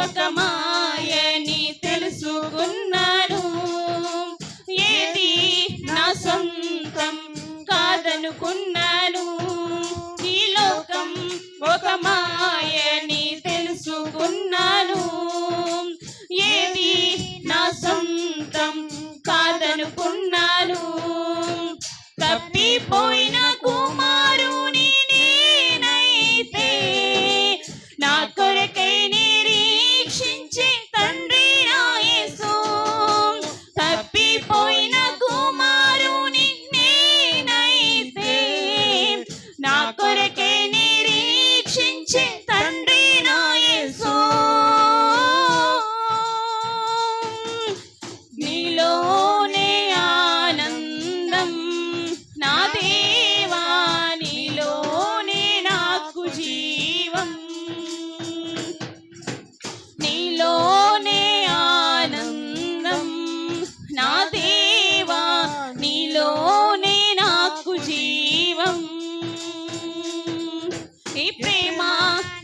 ఒక మాయని తెలుసుకున్నాను. ఏది నా సొంతం కాదనుకున్నాను. ఈ లోకం ఒక మాయని తెలుసుకున్నాను. ఏది నా సొంతం కాదనుకున్నాను. తప్పిపోయిన కుమారుని నేనైతే నా కొరకై నిరీక్షించే తండ్రి నా యేసు. తప్పిపోయిన కుమారుని నేనైతే నా కొరకై నిరీక్షించే తండ్రి నా యేసు. నీలోనే ఆనందం నా దేవా, నీలోనే నాకు జీవం. నీలోనే ఆనందం నా దేవా, నీలోనే నాకు జీవం. నీ ప్రేమ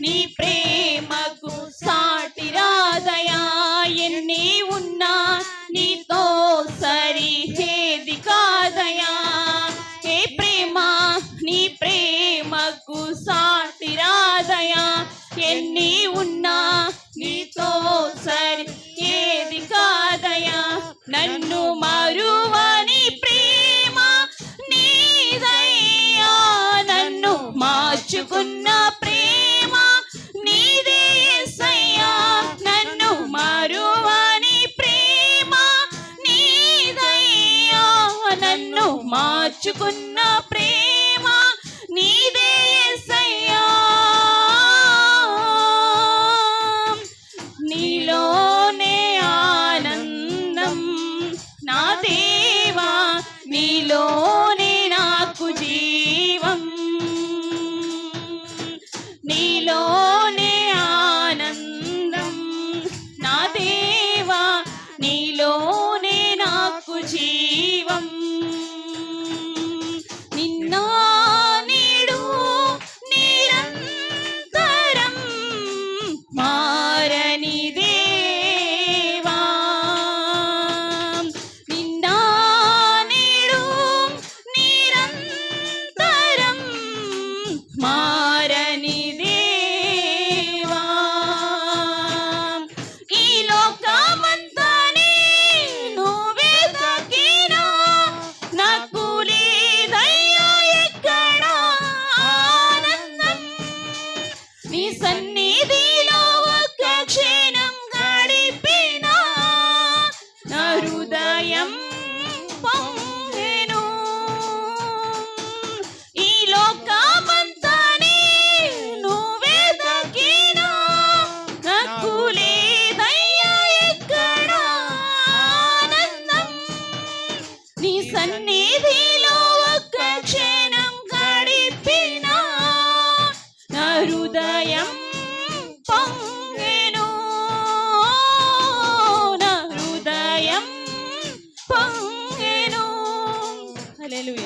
నీ ప్రేమకు సాటి రాదయా. ఎన్ని ఉన్నా నీతో సరిహేది కాదయా. ఏ ప్రేమ నీ ప్రేమకు సాటి రాదయా. ఎన్ని ఉన్నా నీతో సరిహేది కాదయా. నన్ను మరువని ప్రేమ నీదయ్యా. నన్ను మార్చుకున్న ప్రేమ నీదే యేసయ్యా. నన్ను మరువని ప్రేమ నీదయ్యా. నన్ను మార్చుకున్న ప్రేమ నీదే యేసయ్యా. నీలోనే ఆనందం నా దేవా, నీలోనే నాకు జీవం. నీలోనే ఆనందం నా దేవా, నీలోనే నాకు జీవం. నిన్న నేడు నిరంతరం మారని దేవా. నిన్న నేడు నిరంతరం మారని దేవా. ఈ లోకమంతానే నువ్వే తాకినా నాకు లేదయ్యా ఎక్కడ ఆనందం. నీ సన్నిధిలో ఒక క్షణం గడిపినా నా హృదయం పొంగెను. ఈ లోకమంతానే నువ్వే తాకినా నాకు లేదయ్యా ఎక్కడ ఆనందం. నీ సన్నిధిలో ఒక క్షణం గడిపినా నా హృదయం పొంగెను. నా హృదయం పొంగెను.